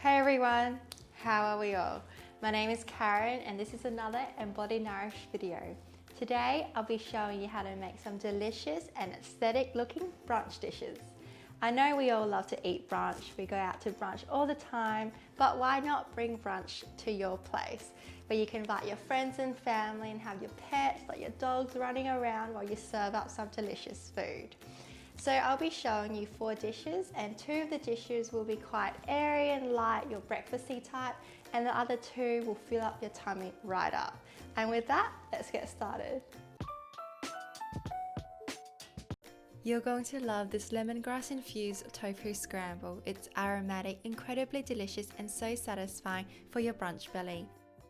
Hey everyone, how are we all? My name is Karen and this is another embodynourish video. Today I'll be showing you how to make some delicious and aesthetic looking brunch dishes. I know we all love to eat brunch, we go out to brunch all the time, but why not bring brunch to your place where you can invite your friends and family and have your pets like your dogs running around while you serve up some delicious food. So I'll be showing you 4 dishes, and 2 of the dishes will be quite airy and light, your breakfasty type, and the other 2 will fill up your tummy right up. And with that, let's get started. You're going to love this lemongrass infused tofu scramble. It's aromatic, incredibly delicious and so satisfying for your brunch belly.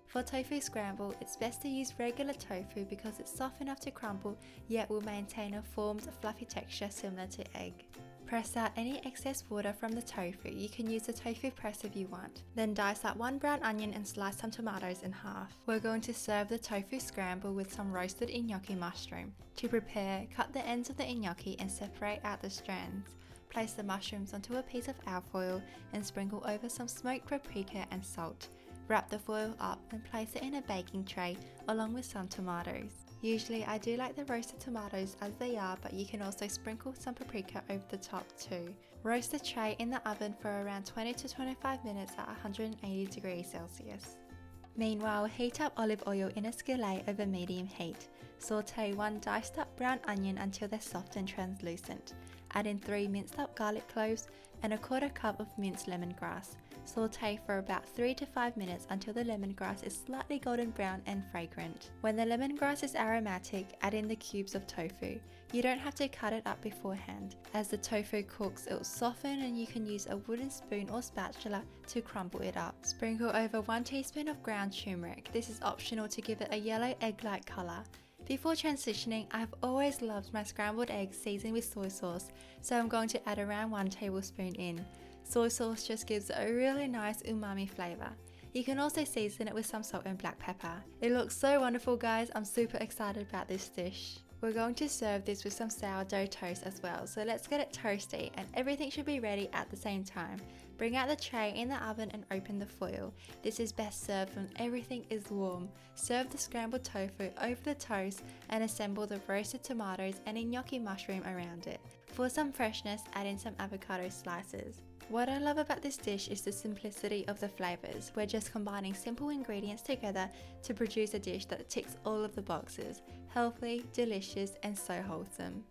For tofu scramble, it's best to use regular tofu because it's soft enough to crumble yet will maintain a formed, fluffy texture similar to egg. Press out any excess water from the tofu. You can use a tofu press if you want. Then dice up 1 brown onion and slice some tomatoes in half. We're going to serve the tofu scramble with some roasted gnocchi mushroom. To prepare, cut the ends of the gnocchi and separate out the strands. Place the mushrooms onto a piece of alfoil and sprinkle over some smoked paprika and salt. Wrap the foil up and place it in a baking tray along with some tomatoes. Usually I do like the roasted tomatoes as they are, but you can also sprinkle some paprika over the top too. Roast the tray in the oven for around 20 to 25 minutes at 180 degrees Celsius. Meanwhile, heat up olive oil in a skillet over medium heat. Sauté 1 diced up brown onion until they're soft and translucent. Add in 3 minced up garlic cloves and a 1/4 cup of minced lemongrass. Sauté for about 3 to 5 minutes until the lemongrass is slightly golden brown and fragrant. When the lemongrass is aromatic, add in the cubes of tofu. You don't have to cut it up beforehand. As the tofu cooks, it will soften and you can use a wooden spoon or spatula to crumble it up. Sprinkle over 1 teaspoon of ground turmeric. This is optional to give it a yellow egg-like colour. Before transitioning, I've always loved my scrambled eggs seasoned with soy sauce, so I'm going to add around 1 tablespoon in. Soy sauce just gives it a really nice umami flavour. You can also season it with some salt and black pepper. It looks so wonderful guys, I'm super excited about this dish. We're going to serve this with some sourdough toast as well, so let's get it toasty and everything should be ready at the same time. Bring out the tray in the oven and open the foil. This is best served when everything is warm. Serve the scrambled tofu over the toast and assemble the roasted tomatoes and gnocchi mushroom around it. For some freshness, add in some avocado slices. What I love about this dish is the simplicity of the flavours. We're just combining simple ingredients together to produce a dish that ticks all of the boxes. Healthy, delicious and so wholesome.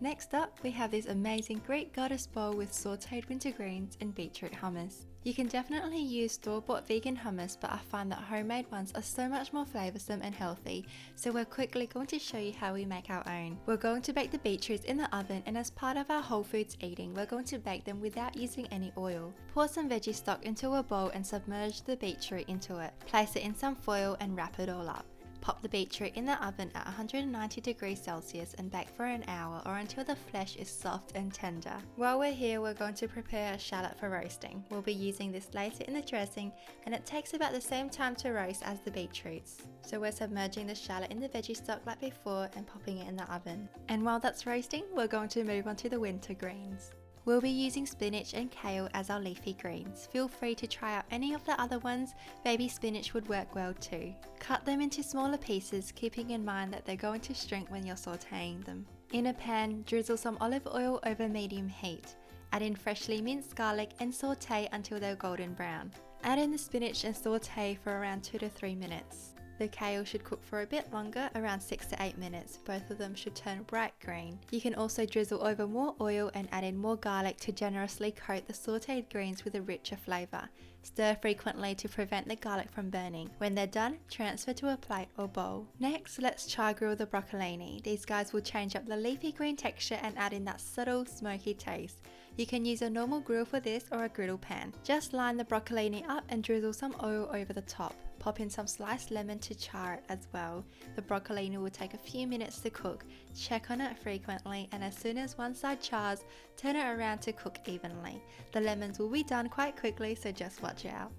Next up, we have this amazing Greek goddess bowl with sautéed winter greens and beetroot hummus. You can definitely use store-bought vegan hummus, but I find that homemade ones are so much more flavoursome and healthy, so we're quickly going to show you how we make our own. We're going to bake the beetroots in the oven, and as part of our whole foods eating, we're going to bake them without using any oil. Pour some veggie stock into a bowl and submerge the beetroot into it. Place it in some foil and wrap it all up. Pop the beetroot in the oven at 190 degrees Celsius and bake for an hour or until the flesh is soft and tender. While we're here, we're going to prepare a shallot for roasting. We'll be using this later in the dressing and it takes about the same time to roast as the beetroots. So we're submerging the shallot in the veggie stock like before and popping it in the oven. And while that's roasting, we're going to move on to the winter greens. We'll be using spinach and kale as our leafy greens. Feel free to try out any of the other ones, baby spinach would work well too. Cut them into smaller pieces, keeping in mind that they're going to shrink when you're sautéing them. In a pan, drizzle some olive oil over medium heat. Add in freshly minced garlic and sauté until they're golden brown. Add in the spinach and sauté for around 2 to 3 minutes. The kale should cook for a bit longer, around 6 to 8 minutes. Both of them should turn bright green. You can also drizzle over more oil and add in more garlic to generously coat the sautéed greens with a richer flavour. Stir frequently to prevent the garlic from burning. When they're done, transfer to a plate or bowl. Next, let's char grill the broccolini. These guys will change up the leafy green texture and add in that subtle smoky taste. You can use a normal grill for this or a griddle pan. Just line the broccolini up and drizzle some oil over the top. Pop in some sliced lemon to char it as well. The broccolini will take a few minutes to cook. Check on it frequently and as soon as one side chars, turn it around to cook evenly. The lemons will be done quite quickly, so just watch out.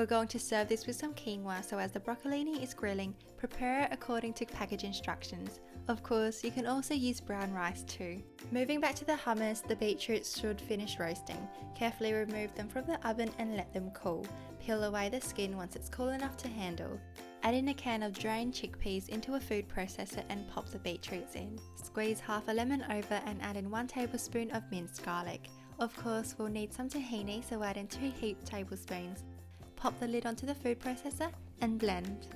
We're going to serve this with some quinoa, so as the broccolini is grilling, prepare it according to package instructions. Of course, you can also use brown rice too. Moving back to the hummus, the beetroots should finish roasting. Carefully remove them from the oven and let them cool. Peel away the skin once it's cool enough to handle. Add in a can of drained chickpeas into a food processor and pop the beetroots in. Squeeze half a lemon over and add in 1 tablespoon of minced garlic. Of course, we'll need some tahini, so add in 2 heaped tablespoons. Pop the lid onto the food processor and blend.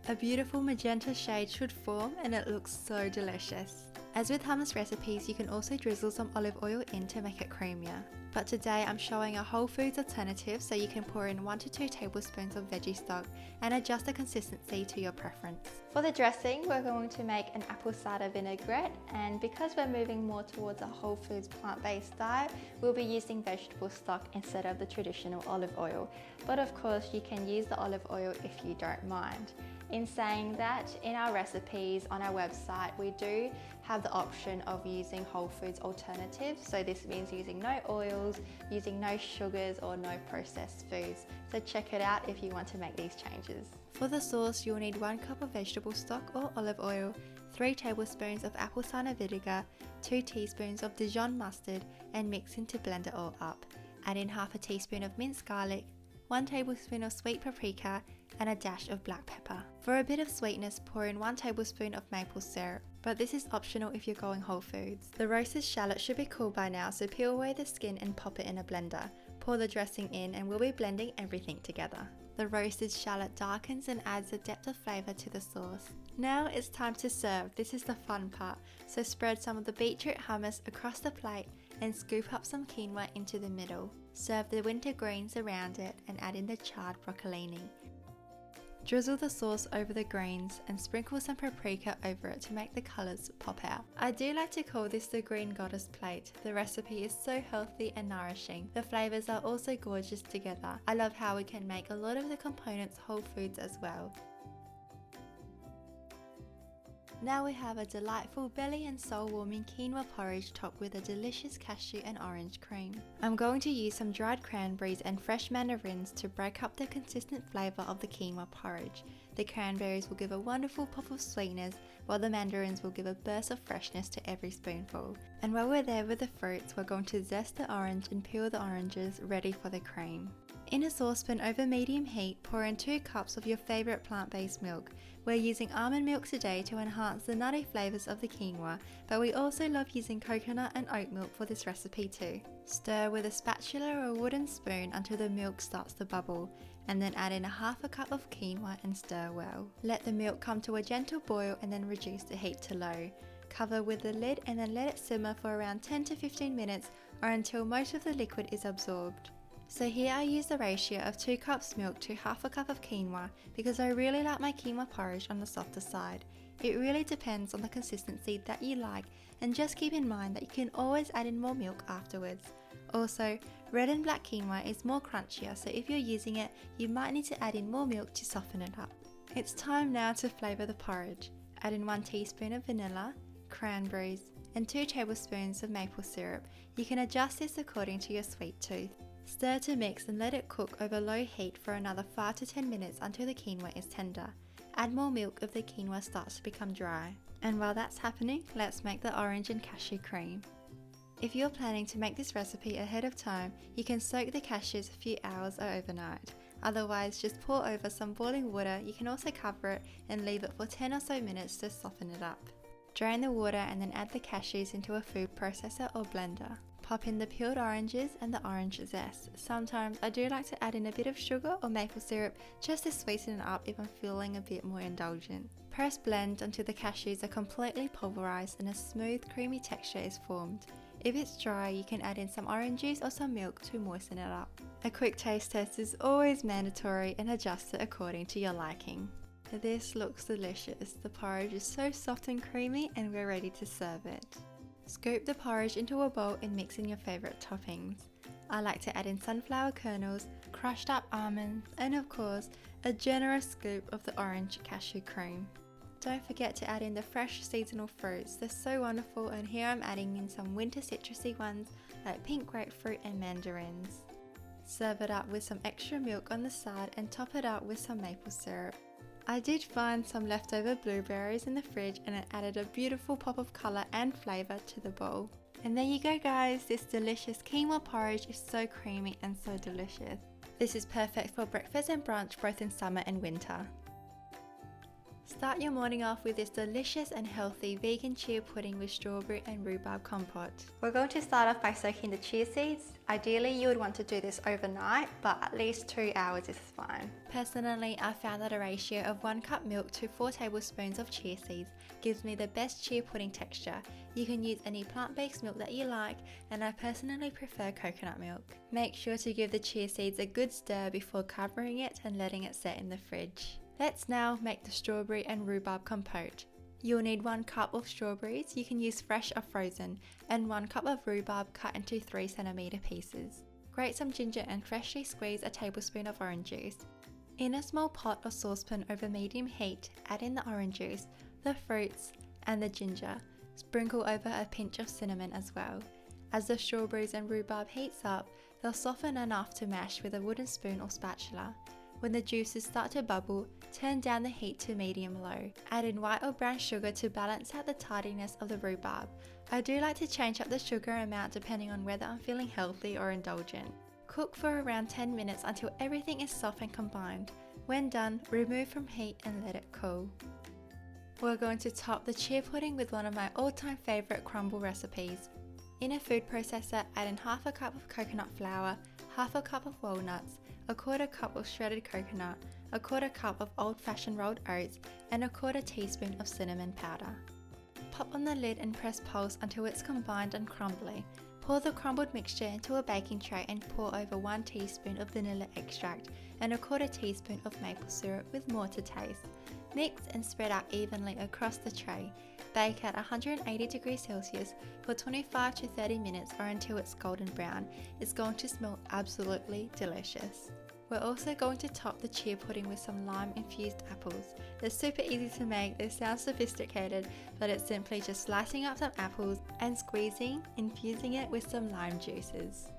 A beautiful magenta shade should form and it looks so delicious. As with hummus recipes, you can also drizzle some olive oil in to make it creamier. But today I'm showing a whole foods alternative, so you can pour in 1 to 2 tablespoons of veggie stock and adjust the consistency to your preference. For the dressing, we're going to make an apple cider vinaigrette, and because we're moving more towards a whole foods plant-based diet, we'll be using vegetable stock instead of the traditional olive oil. But of course, you can use the olive oil if you don't mind. In saying that, in our recipes on our website, we do have the option of using whole foods alternatives. So this means using no oils, using no sugars or no processed foods. So check it out if you want to make these changes. For the sauce, you'll need 1 cup of vegetable stock or olive oil, 3 tablespoons of apple cider vinegar, 2 teaspoons of Dijon mustard, and mix to blend it all up. Add in half a teaspoon of minced garlic, 1 tablespoon of sweet paprika, and a dash of black pepper. For a bit of sweetness, pour in 1 tablespoon of maple syrup, but this is optional if you're going whole foods. The roasted shallot should be cool by now, so peel away the skin and pop it in a blender. Pour the dressing in and we'll be blending everything together. The roasted shallot darkens and adds a depth of flavour to the sauce. Now it's time to serve. This is the fun part. So spread some of the beetroot hummus across the plate and scoop up some quinoa into the middle. Serve the winter greens around it and add in the charred broccolini. Drizzle the sauce over the greens and sprinkle some paprika over it to make the colours pop out. I do like to call this the green goddess plate. The recipe is so healthy and nourishing. The flavours are also gorgeous together. I love how we can make a lot of the components whole foods as well. Now we have a delightful belly and soul warming quinoa porridge topped with a delicious cashew and orange cream. I'm going to use some dried cranberries and fresh mandarins to break up the consistent flavour of the quinoa porridge. The cranberries will give a wonderful pop of sweetness, while the mandarins will give a burst of freshness to every spoonful. And while we're there with the fruits, we're going to zest the orange and peel the oranges, ready for the cream. In a saucepan over medium heat, pour in 2 cups of your favourite plant-based milk. We're using almond milk today to enhance the nutty flavours of the quinoa, but we also love using coconut and oat milk for this recipe too. Stir with a spatula or a wooden spoon until the milk starts to bubble, and then add in a half a cup of quinoa and stir well. Let the milk come to a gentle boil and then reduce the heat to low. Cover with the lid and then let it simmer for around 10 to 15 minutes or until most of the liquid is absorbed. So here I use the ratio of 2 cups milk to half a cup of quinoa because I really like my quinoa porridge on the softer side. It really depends on the consistency that you like, and just keep in mind that you can always add in more milk afterwards. Also, red and black quinoa is more crunchier, so if you're using it, you might need to add in more milk to soften it up. It's time now to flavour the porridge. Add in 1 teaspoon of vanilla, cranberries, and 2 tablespoons of maple syrup. You can adjust this according to your sweet tooth. Stir to mix and let it cook over low heat for another 5 to 10 minutes until the quinoa is tender. Add more milk if the quinoa starts to become dry. And while that's happening, let's make the orange and cashew cream. If you're planning to make this recipe ahead of time, you can soak the cashews a few hours or overnight. Otherwise, just pour over some boiling water. You can also cover it and leave it for 10 or so minutes to soften it up. Drain the water and then add the cashews into a food processor or blender. Pop in the peeled oranges and the orange zest. Sometimes I do like to add in a bit of sugar or maple syrup just to sweeten it up if I'm feeling a bit more indulgent. Press blend until the cashews are completely pulverized and a smooth creamy texture is formed. If it's dry, you can add in some orange juice or some milk to moisten it up. A quick taste test is always mandatory and adjust it according to your liking. This looks delicious. The porridge is so soft and creamy and we're ready to serve it. Scoop the porridge into a bowl and mix in your favourite toppings. I like to add in sunflower kernels, crushed up almonds, and of course, a generous scoop of the orange cashew cream. Don't forget to add in the fresh seasonal fruits, they're so wonderful, and here I'm adding in some winter citrusy ones like pink grapefruit and mandarins. Serve it up with some extra milk on the side and top it up with some maple syrup. I did find some leftover blueberries in the fridge and it added a beautiful pop of colour and flavour to the bowl. And there you go guys, this delicious quinoa porridge is so creamy and so delicious. This is perfect for breakfast and brunch both in summer and winter. Start your morning off with this delicious and healthy vegan chia pudding with strawberry and rhubarb compote. We're going to start off by soaking the chia seeds. Ideally you would want to do this overnight, but at least 2 hours is fine. Personally, I found that a ratio of 1 cup milk to 4 tablespoons of chia seeds gives me the best chia pudding texture. You can use any plant-based milk that you like, and I personally prefer coconut milk. Make sure to give the chia seeds a good stir before covering it and letting it set in the fridge. Let's now make the strawberry and rhubarb compote. You'll need 1 cup of strawberries, you can use fresh or frozen, and 1 cup of rhubarb cut into 3 cm pieces. Grate some ginger and freshly squeeze a tablespoon of orange juice. In a small pot or saucepan over medium heat, add in the orange juice, the fruits, and the ginger. Sprinkle over a pinch of cinnamon as well. As the strawberries and rhubarb heats up, they'll soften enough to mash with a wooden spoon or spatula. When the juices start to bubble, turn down the heat to medium-low. Add in white or brown sugar to balance out the tardiness of the rhubarb. I do like to change up the sugar amount depending on whether I'm feeling healthy or indulgent. Cook for around 10 minutes until everything is soft and combined. When done, remove from heat and let it cool. We're going to top the chia pudding with one of my all-time favourite crumble recipes. In a food processor, add in half a cup of coconut flour, half a cup of walnuts, a 1/4 cup of shredded coconut, a 1/4 cup of old-fashioned rolled oats, and a 1/4 teaspoon of cinnamon powder. Pop on the lid and press pulse until it's combined and crumbly. Pour the crumbled mixture into a baking tray and pour over 1 teaspoon of vanilla extract and a 1/4 teaspoon of maple syrup with more to taste. Mix and spread out evenly across the tray. Bake at 180 degrees Celsius for 25 to 30 minutes or until it's golden brown. It's going to smell absolutely delicious. We're also going to top the chia pudding with some lime-infused apples. They're super easy to make, they sound sophisticated, but it's simply just slicing up some apples and squeezing, infusing it with some lime juices.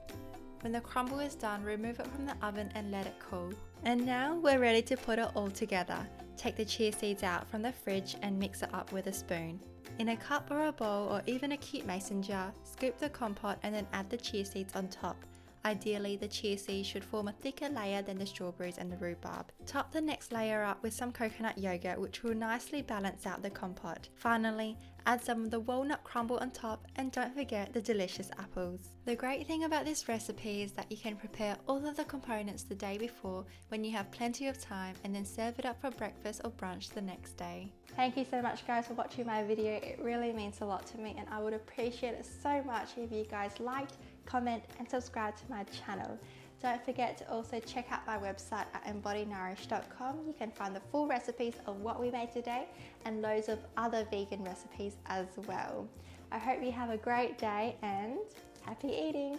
When the crumble is done, remove it from the oven and let it cool. And now we're ready to put it all together. Take the chia seeds out from the fridge and mix it up with a spoon. In a cup or a bowl or even a cute mason jar, scoop the compote and then add the chia seeds on top. Ideally, the chia seeds should form a thicker layer than the strawberries and the rhubarb. Top the next layer up with some coconut yogurt, which will nicely balance out the compote. Finally, add some of the walnut crumble on top and don't forget the delicious apples. The great thing about this recipe is that you can prepare all of the components the day before when you have plenty of time and then serve it up for breakfast or brunch the next day. Thank you so much guys for watching my video. It really means a lot to me and I would appreciate it so much if you guys liked, comment and subscribe to my channel. Don't forget to also check out my website at embodynourish.com. You can find the full recipes of what we made today and loads of other vegan recipes as well. I hope you have a great day and happy eating!